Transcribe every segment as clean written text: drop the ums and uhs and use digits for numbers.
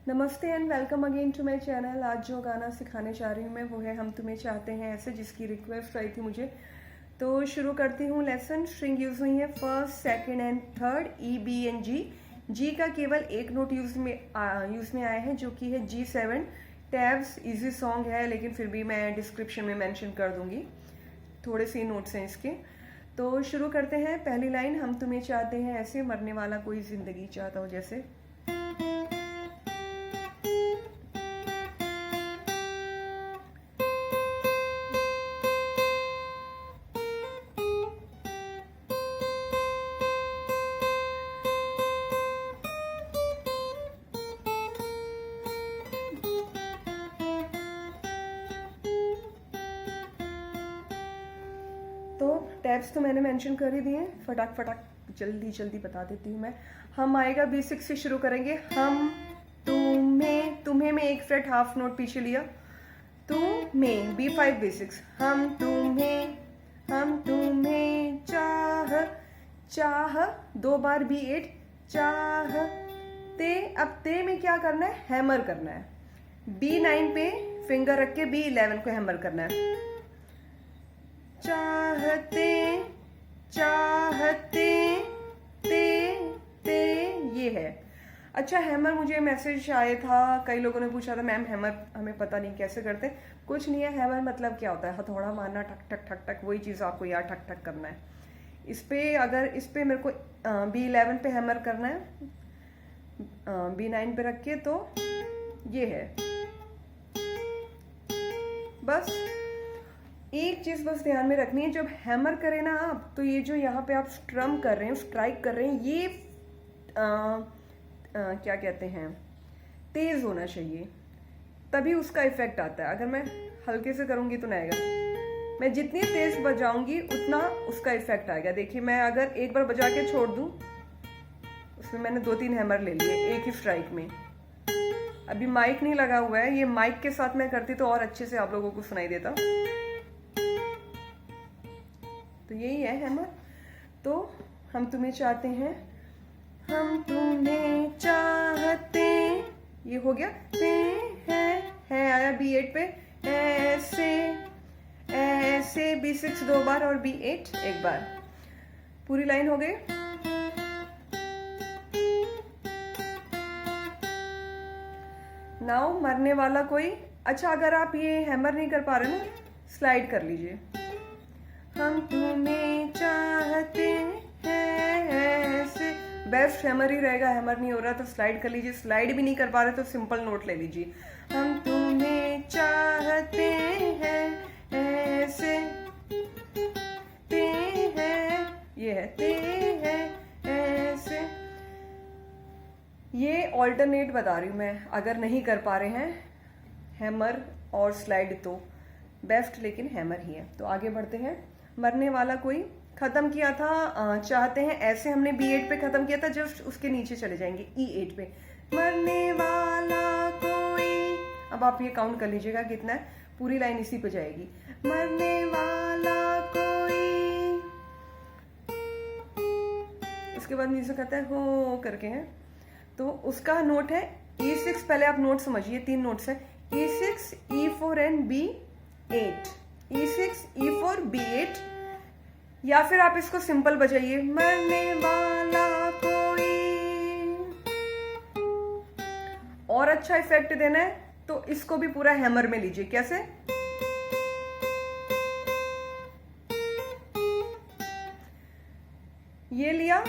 नमस्ते and welcome again to my channel. आज जो गाना सिखाने जा रही हूँ मैं वो है हम तुम्हें चाहते हैं ऐसे, जिसकी रिक्वेस्ट आई थी मुझे। तो शुरू करती हूँ लेसन। स्ट्रिंग यूज हुई है first, second and third, E, B and G. G का केवल एक नोट यूज में आया है जो कि है G7। टैब्स इजी सॉन्ग है लेकिन फिर भी मैं डिस्क्रिप्शन में मेंशन कर दूंगी, थोड़े से नोट्स हैं इसके। तो शुरू करते हैं। पहली लाइन, हम तुम्हें चाहते हैं ऐसे, मरने वाला कोई जिंदगी चाहता हो जैसे। तो टैब्स तो मैंने मेंशन कर ही दिए, फटाक फटाक जल्दी जल्दी बता देती हूँ मैं। हम आएगा B6 से शुरू करेंगे। हम तुम्हें में एक फ्रेट हाफ नोट पीछे लिया, तुम्हें B5 B6। हम तुम्हें चाह दो बार B8 चाहते। अब ते में क्या करना है, हैमर करना है। B9 पे फिंगर रख के B11 को हैमर करना है। चाहते ते ये है। अच्छा, हैमर मुझे मैसेज आया था, कई लोगों ने पूछा था मैम हैमर हमें पता नहीं कैसे करते। कुछ नहीं है, हैमर मतलब क्या होता है, हथौड़ा मारना, ठक ठक ठक ठक, वही चीज़ आपको यार ठक ठक करना है। इस पे मेरे को B11 पे हैमर करना है, B9 पे रख के, तो ये है। बस एक चीज बस ध्यान में रखनी है, जब हैमर करें ना आप, तो ये जो यहाँ पे आप स्ट्रम कर रहे हैं, स्ट्राइक कर रहे हैं, ये क्या कहते हैं, तेज होना चाहिए, तभी उसका इफेक्ट आता है। अगर मैं हल्के से करूंगी तो नहीं आएगा। मैं जितनी तेज बजाऊंगी उतना उसका इफेक्ट आएगा। देखिए, मैं अगर एक बार बजा के छोड़ दूं, उसमें मैंने 2-3 हैमर ले लिए एक ही स्ट्राइक में। अभी माइक नहीं लगा हुआ है, ये माइक के साथ मैं करती तो और अच्छे से आप लोगों को सुनाई देता। तो यही है हैमर। तो हम तुम्हें चाहते हैं, हम तुम्हें चाहते, ये हो गया। ते है आया B8 पे, ऐसे B6 दो बार और B8 एक बार। पूरी लाइन हो गई। नाउ मरने वाला कोई। अच्छा, अगर आप ये हैमर नहीं कर पा रहे ना, स्लाइड कर लीजिए। हम तुम्हें चाहते हैं ऐसे, बेस्ट हैमर ही रहेगा। हैमर नहीं हो रहा तो स्लाइड कर लीजिए। स्लाइड भी नहीं कर पा रहे तो सिंपल नोट ले लीजिए। हम तुम्हें चाहते हैं ऐसे, ते हैं, ये है, ते हैं ऐसे। ये ऑल्टरनेट बता रही हूँ मैं, अगर नहीं कर पा रहे हैं हैमर और स्लाइड तो बेस्ट लेकिन हैमर ही है। तो आगे बढ़ते हैं। मरने वाला कोई खत्म किया था, चाहते हैं ऐसे हमने B8 पे खत्म किया था, जस्ट उसके नीचे चले जाएंगे E8 पे। मरने वाला कोई, अब आप ये काउंट कर लीजिएगा कितना है, पूरी लाइन इसी पे जाएगी। मरने वाला कोई, उसके बाद नीचे कहता है हो करके है, तो उसका नोट है E6। पहले आप नोट समझिए, 3 नोट्स है, E6, E4 and B8। E6, E4, B8। या फिर आप इसको सिंपल बजाइए, मरने वाला कोई। और अच्छा इफेक्ट देना है तो इसको भी पूरा हैमर में लीजिए। कैसे, ये लिया,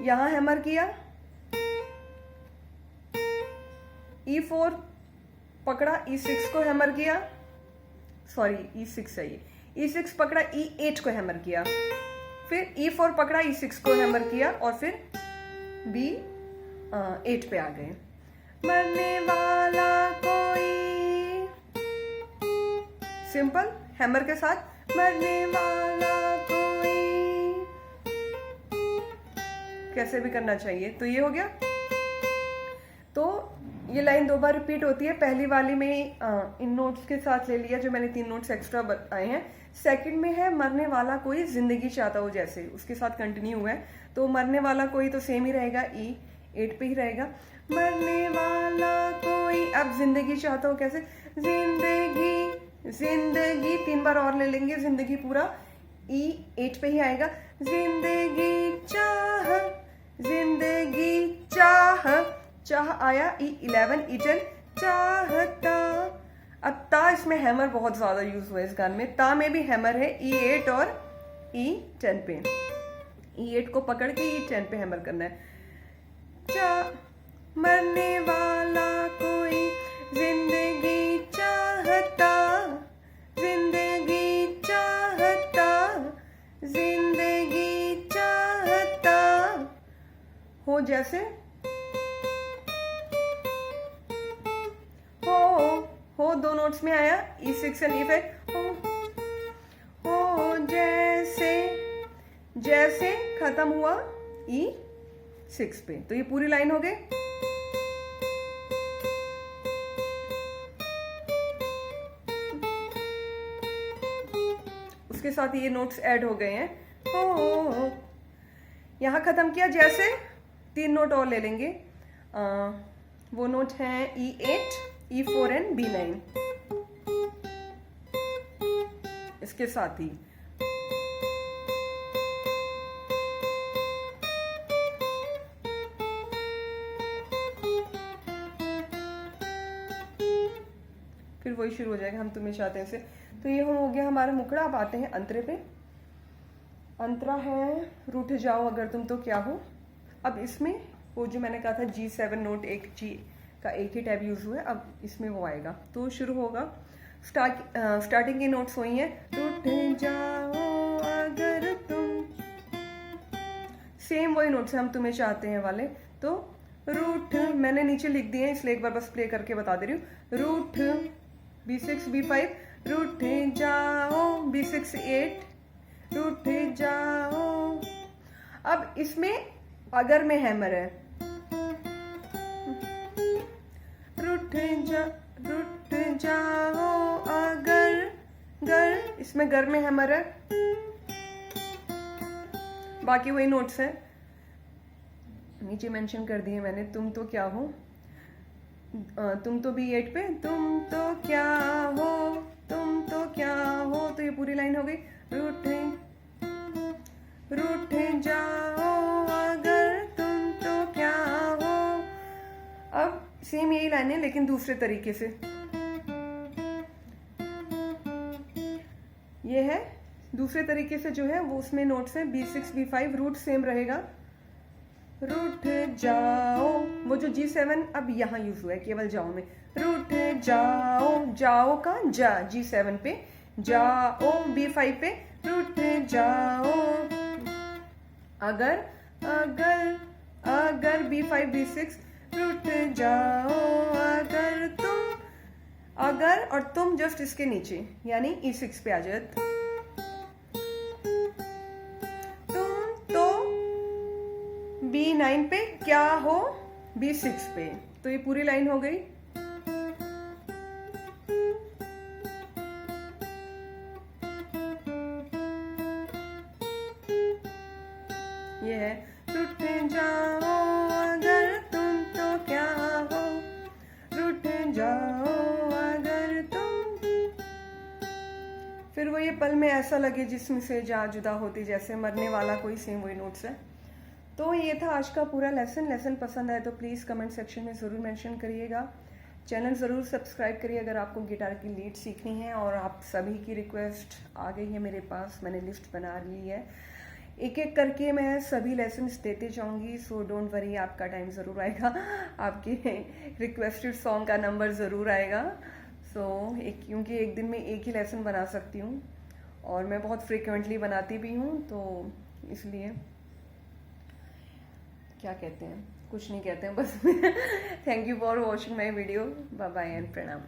यहां हैमर किया, E4 पकड़ा, E6 को हैमर किया, सॉरी E6 है ये, E6 पकड़ा, E8 को हैमर किया, फिर E4 पकड़ा, E6 को हैमर किया, और फिर B8 पे आ गए। मरने वाला कोई, सिंपल हैमर के साथ, मरने वाला कोई, कैसे भी करना चाहिए। तो ये हो गया। तो ये लाइन 2 बार रिपीट होती है। पहली वाली में इन नोट्स के साथ ले लिया, जो मैंने 3 नोट्स एक्स्ट्रा बताए हैं। सेकंड में है मरने वाला कोई जिंदगी चाहता हो जैसे, उसके साथ कंटिन्यू हुआ है। तो मरने वाला कोई तो सेम ही रहेगा, E8 पे ही रहेगा। मरने वाला कोई अब जिंदगी चाहता हूँ कैसे, जिंदगी जिंदगी 3 बार और ले लेंगे, जिंदगी पूरा ई 8 पे ही आएगा, जिंदगी चाह, जिंदगी चाह, चाह आया ई 11 ई 10, चाहता। अब ता इसमें हैमर बहुत ज्यादा यूज हुआ है इस गाने में, ता में भी हैमर है ई 8 और ई 10 पे, ई 8 को पकड़ के ई 10 पे हैमर करना है। मरने वाला कोई जिंदगी चाहता, जिंदगी चाहता, जिंदगी चाहता, हो जैसे हो 2 नोट्स में आया E6 एंड E5, हो जैसे, जैसे खत्म हुआ E6 पे, तो ये पूरी लाइन हो गई। उसके साथ ये नोट्स ऐड हो गए हैं, हो यहां खत्म किया, जैसे 3 नोट और ले लेंगे, वो नोट हैं E8, E4 एंड B9, इसके साथ ही फिर वही शुरू हो जाएगा हम तुम्हें चाहते हैं से। तो ये हो गया हमारा मुखड़ा। अब आते हैं अंतरे पे। अंतरा है रूठ जाओ अगर तुम तो क्या हो। अब इसमें वो जो मैंने कहा था G7 नोट, एक G का एक ही टैब यूज हुआ है, अब इसमें वो आएगा तो शुरू होगा। स्टार्टिंग की नोट्स वही है, रूठ जाओ अगर तुम, सेम वही नोट्स हम तुम्हें चाहते हैं वाले। तो रूठ मैंने नीचे लिख दिए हैं, इसलिए एक बार बस प्ले करके बता दे रही हूँ। रूठ B6 B5, रूठ जाओ B6 8, रूठ जाओ। अब इसमें अगर में हैमर है, रूठ जाओ अगर, गर इसमें गर में हैमर है, बाकी वही नोट्स हैं नीचे मेंशन कर दिए मैंने। तुम तो क्या हो, तुम तो B8 पे, तुम तो क्या हो, तुम तो क्या हो, तो ये पूरी लाइन हो गई। रूठ जाओ अगर तुम तो क्या हो। अब सेम यही लाइन है लेकिन दूसरे तरीके से। ये है दूसरे तरीके से जो है वो, उसमें नोट्स है B6 B5, रूट सेम रहेगा, रूठ जाओ। वो जो G7 अब यहाँ यूज हुआ है केवल जाओ में, रूठ जाओ, जाओ का जा G7 पे, जाओ B5 पे, रूठ जाओ अगर, अगर B5 B6, रूठ जाओ अगर तुम, अगर और तुम जस्ट इसके नीचे यानी E6 पे आ जाए। तुम तो B9 पे, क्या हो B6 पे, तो ये पूरी लाइन हो गई। ये है रूठ जाओ अगर तुम तो क्या हो, रूठ जाओ अगर तुम। फिर वो ये पल में ऐसा लगे जिसमें से जा जुदा होती जैसे, मरने वाला कोई, सेम वही नोट्स है। तो ये था आज का पूरा लेसन पसंद आए तो प्लीज़ कमेंट सेक्शन में ज़रूर मेंशन करिएगा। चैनल ज़रूर सब्सक्राइब करिए अगर आपको गिटार की लीड सीखनी है। और आप सभी की रिक्वेस्ट आ गई है मेरे पास, मैंने लिस्ट बना ली है, एक एक करके मैं सभी लेसन्स देते जाऊंगी। सो डोंट वरी, आपका टाइम ज़रूर आएगा, आपके रिक्वेस्टेड सॉन्ग का नंबर ज़रूर आएगा। क्योंकि एक दिन में एक ही लेसन बना सकती हूँ और मैं बहुत फ्रिक्वेंटली बनाती भी हूँ, तो इसलिए क्या कहते हैं, कुछ नहीं कहते हैं बस। Thank you for watching my video, bye bye and प्रणाम।